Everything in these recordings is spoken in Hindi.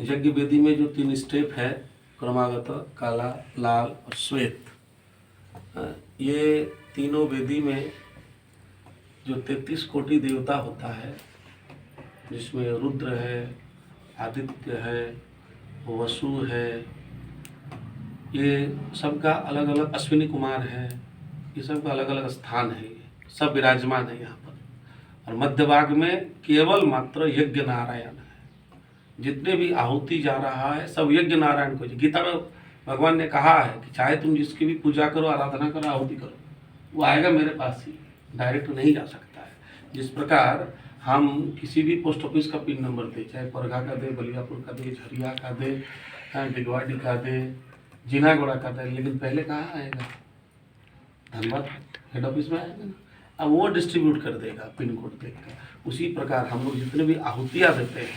यज्ञ वेदी में जो 3 स्टेप है, क्रमागत, काला, लाल और श्वेत, ये तीनों वेदी में जो 33 कोटि देवता होता है, जिसमें रुद्र है, आदित्य है, वसु है, ये सबका अलग अलग, अश्विनी कुमार है, ये सबका अलग अलग स्थान है, ये सब विराजमान है यहाँ पर। और मध्य भाग में केवल मात्र यज्ञ नारायण है। जितने भी आहुति जा रहा है सब यज्ञ नारायण को। गीता में भगवान ने कहा है कि चाहे तुम जिसकी भी पूजा करो, आराधना करो, आहुति करो, वो आएगा मेरे पास ही, डायरेक्ट नहीं जा सकता है। जिस प्रकार हम किसी भी पोस्ट ऑफिस का पिन नंबर दे, चाहे परघा का दे, बलियापुर का दे, झरिया का दे, डिगवाड़ी का दे, जिनागोड़ा का दे, लेकिन पहले कहाँ आएगा? धनबाद हेड ऑफिस में आएगा ना। अब वो डिस्ट्रीब्यूट कर देगा पिन कोड देकर। उसी प्रकार हम लोग जितने भी आहुतियाँ देते हैं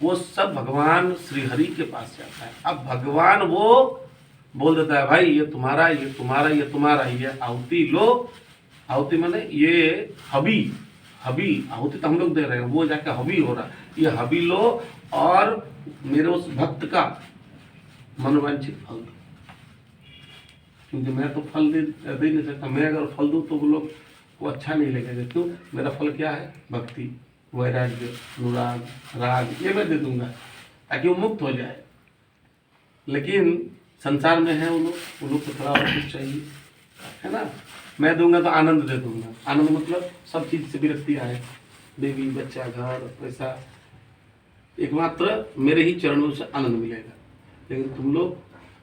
वो सब भगवान श्री हरि के पास जाता है। अब भगवान वो बोल देता है, भाई ये तुम्हारा, ये तुम्हारा, ये तुम्हारा, ये आहुति लो। आहुति माने ये हबी, आहुति तो हम लोग दे रहे हैं, वो जाके हबी हो रहा है, ये हबी लो और मेरे उस भक्त का मनोवांछित फल दो। क्योंकि मैं तो फल दे नहीं सकता। मैं अगर फल दूँ तो वो लोग को अच्छा नहीं लगेगा। क्यों? मेरा फल क्या है? भक्ति, वैराग्य, अनुराग, राग, ये मैं दे दूंगा ताकि वो मुक्त हो जाए। लेकिन संसार में है वो लोग को थोड़ा और कुछ चाहिए, है ना। मैं दूंगा तो आनंद दे दूंगा। आनंद मतलब सब चीज से विरक्ति आए, बेबी, बच्चा, घर, पैसा, एकमात्र मेरे ही चरणों से आनंद मिलेगा। लेकिन तुम लोग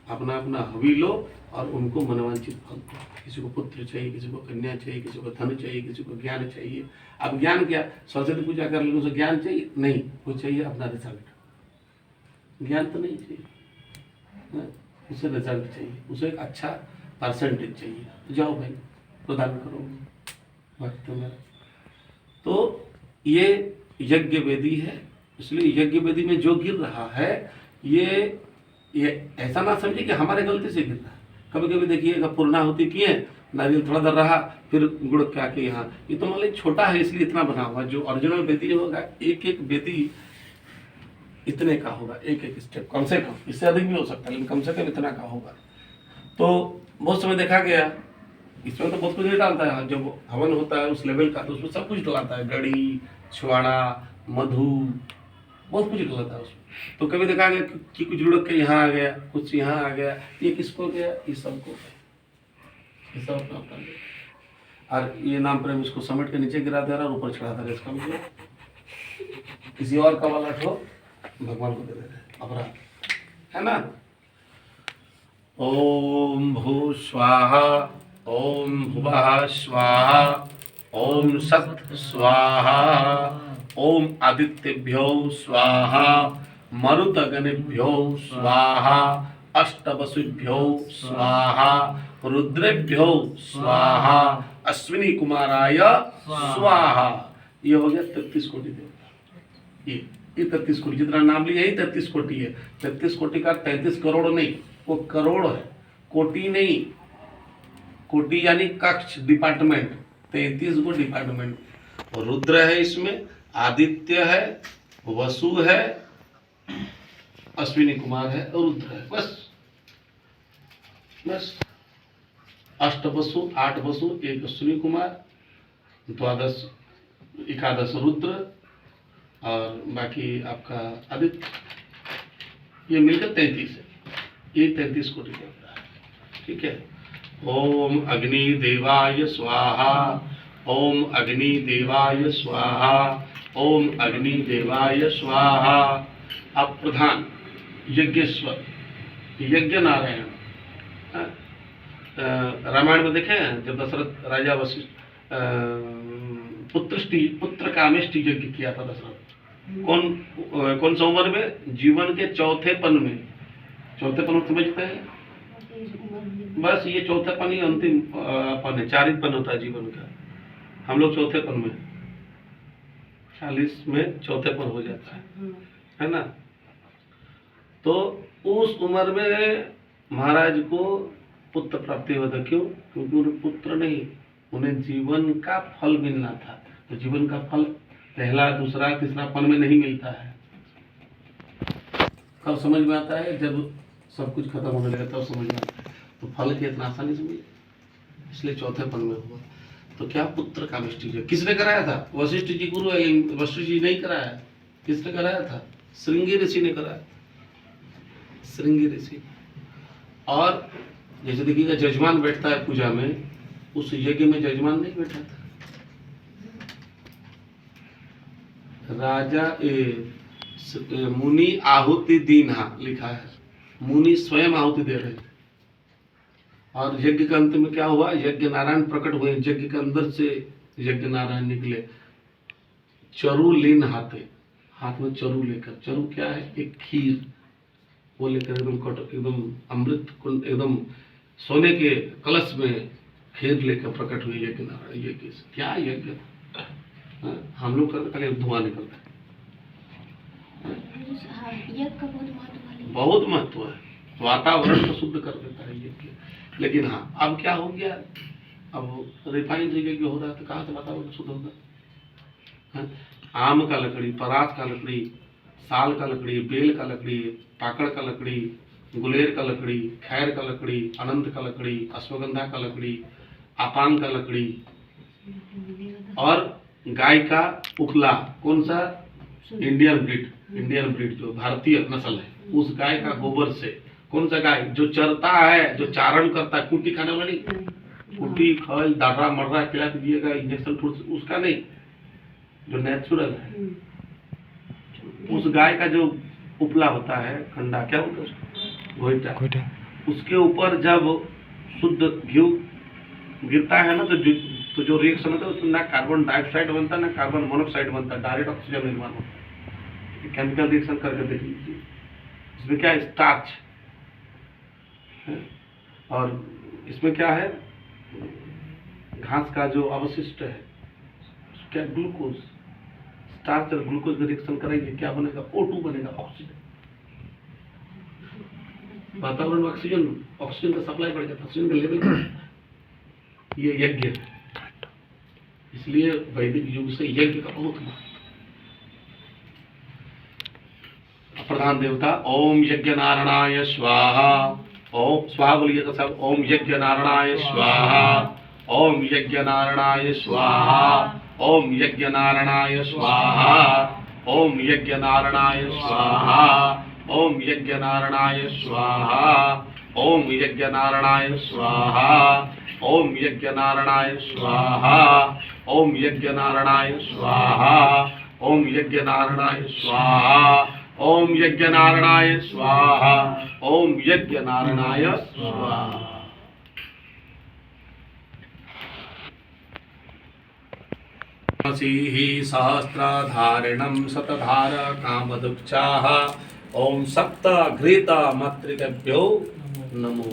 अपना अपना हवि लो और उनको मनोवांछित फल दो। किसी को पुत्र चाहिए, किसी को कन्या चाहिए, किसी को धन चाहिए, किसी को ज्ञान चाहिए। अब ज्ञान क्या? सरस्वती पूजा कर लो, उसे ज्ञान चाहिए? नहीं, वो चाहिए अपना रिजल्ट। ज्ञान तो नहीं चाहिए, उसे रिजल्ट चाहिए, उसे एक अच्छा परसेंटेज चाहिए। तो जाओ भाई, प्रदान करो भक्त मेरा। तो ये यज्ञ वेदी है। इसलिए यज्ञ वेदी में जो गिर रहा है, ये ऐसा ना समझिए कि हमारे गलती से गिर रहा है। कभी कभी देखिएगा, पूर्णाहुति किए, नारियल थोड़ा देर रहा, फिर गुड़ क्या के यहाँ, ये तो मतलब छोटा है इसलिए इतना बना हुआ। जो ओरिजिनल वेदी होगा, एक एक वेदी इतने का होगा, एक एक स्टेप, कम से कम, इससे अधिक भी हो सकता है, लेकिन कम से कम इतना का होगा। तो बहुत समय देखा गया, इसमें तो बहुत कुछ नहीं डालता है। जब हवन होता है उस लेवल का, तो उसमें सब कुछ डलाता है, गड़ी, छुआड़ा, मधु, बहुत कुछ डलाता है उसमें। तो कभी देखा गया कि कुछ लुढ़क के यहाँ आ गया, कुछ यहाँ आ गया, ये किसको गया? ये सबको, ये सब अपना अपना गया। और ये नाम प्रेम इसको समेट के नीचे गिरा दे रहा है और ऊपर चढ़ा दे रहा है। इसका मतलब किसी और का वाला ठो भगवान को दे दे रहे, अपराध है ना। ओम भू स्वाहा, ओम भुवः स्वाहा, ओम सत् स्वाहा, ओम आदित्यभ्यो स्वाहा, मरुतगणेभ्यो स्वाहा, अष्टवसुभ्यो स्वाहा, रुद्रेभ्यो स्वाहा, अश्विनी कुमाराय स्वाहा। ये हो गया 33 कोटि देवता। ये 33 कोटि, जितना नाम लिया यही 33 कोटि है। 33 कोटि का 33 करोड़ नहीं, वो करोड़ है, कोटि नहीं। कोटि यानी कक्ष, डिपार्टमेंट, 33 को डिपार्टमेंट। और रुद्र है इसमें, आदित्य है, वसु है, अश्विनी कुमार है और रुद्र है। बस 8 वसु, 8 वसु, 1 अश्विनी कुमार, 12 11 रुद्र और बाकी आपका आदित्य, ये मिलकर 33 है। ये 33 कोटि देवता है, ठीक है। ओम अग्नि देवाय स्वाहा, ओम अग्नि देवाय स्वाहा, ओम अग्नि देवाय स्वाहा। अब प्रधान यज्ञेश्वर, यज्ञ नारायण, रामायण में देखे हैं जब दशरथ राजा वशिष्ठ पुत्र कामेष्टि यज्ञ किया था दशरथ। कौन सा उम्र में? जीवन के चौथे पन में। चौथे पन समझते हैं? बस ये चौथे पन ही अंतिम पन है। 4 पन होता है जीवन का, हम लोग चौथे पन में, 40 में चौथे पन हो जाता है ना। तो उस उम्र में महाराज को पुत्र प्राप्ति हुआ था। क्यों? क्योंकि उन्हें पुत्र नहीं, उन्हें जीवन का फल मिलना था। तो जीवन का फल पहला, दूसरा, तीसरा पन में नहीं मिलता है, कब समझ में आता है? जब सब कुछ खत्म होने लगा तब समझ में आता है। तो फल के इतना आसानी से मिले, इसलिए चौथे पद में हुआ। तो क्या पुत्र कामेष्टि जो किसने कराया था? वशिष्ठ जी गुरु है, वशिष्ठ जी नहीं कराया। किसने कराया था? श्रृंगी ऋषि ने कराया, श्रृंगी ऋषि। और जैसे देखिएगा जजमान बैठता है पूजा में, उस यज्ञ में जजमान नहीं बैठा था, राजा मुनि आहुति दीना लिखा है, मुनि स्वयं आहुति दे रहे थे। और यज्ञ के अंत में क्या हुआ? यज्ञ नारायण प्रकट हुए, यज्ञ के अंदर से यज्ञ नारायण निकले, चरु लीन हाथ में चरु लेकर। चरु क्या है? एक खीर, वो लेकर एकदम अमृत एकदम सोने के कलश में खीर लेकर प्रकट हुए यज्ञ नारायण। यज्ञ क्या यज्ञ? हम लोग करते खाली धुआं निकलता है। यज्ञ का बहुत महत्व है, वातावरण को शुद्ध कर देता है यज्ञ। लेकिन हाँ, अब क्या हो गया? अब रिफाइंड यज्ञ हो रहा है, तो कहाँ से वातावरण शुद्ध होगा? आम का लकड़ी, परात का लकड़ी, साल का लकड़ी, बेल का लकड़ी, पाकड़ का लकड़ी, गुलेर का लकड़ी, खैर का लकड़ी, अनंत का लकड़ी, अश्वगंधा का लकड़ी, आपान का लकड़ी, और गाय का उखला, कौन सा? इंडियन ब्रीड जो भारतीय नस्ल है, उस गाय का गोबर से। कौन सा गाय? जो चरता है, जो चारण करता है, कुट्टी खाने वाली, कुट्टी खल दाढ़ा मर्रा खिला के दिएगा इंजेक्शन फूड, उसका नहीं, जो नेचुरल है। उस गाय का जो उपला होता है, खंडा क्या होता है? घोइटा। उसके ऊपर जब शुद्ध घी गिरता है ना, तो जो रिएक्शन होता है उसमें ना कार्बन डाइऑक्साइड बनता है ना कार्बन मोनोऑक्साइड बनता है, डायरेक्ट ऑक्सीजन निर्माण होता है। केमिकल रिएक्शन करके देख लीजिए। इसमें क्या है? स्टार्च है, और इसमें क्या है? घास का जो अवशिष्ट है, क्या? ग्लूकोज। स्टार्च और ग्लूकोज में रिएक्शन करेंगे, क्या बनेगा? O2 बनेगा, ऑक्सीजन। वातावरण में ऑक्सीजन का सप्लाई बढ़ जाता है, ऑक्सीजन का लेवल बढ़ जाता है। ये यज्ञ है, इसलिए वैदिक युग से यज्ञ का बहुत महत्व। प्रधान देवता ओम यज्ञ नारायणाय स्वाहा। ओम स्वाहा बोलिए तो सब, ओम यज्ञ नारायणाय स्वाहा, ओम यज्ञ नारायणाय स्वाहा, ओम यज्ञ नारायणाय स्वाहा, ओम यज्ञ नारायणाय स्वाहा, ओम यज्ञ नारायणाय स्वाहा, ओम यज्ञ नारायणाय स्वाहा, ओम यज्ञ नारायणाय स्वाहा, ओम यज्ञ नारायणाय स्वाहा, ओम यज्ञ नारायणाय स्वाहा, ओम यज्ञ नारायणाय स्वाहा, ओम यज्ञ नारायणाय स्वाहा। सहस्रधारिणं शतधार कामधुक्चाः। ओम सप्त घृत मातृभ्यो नमो।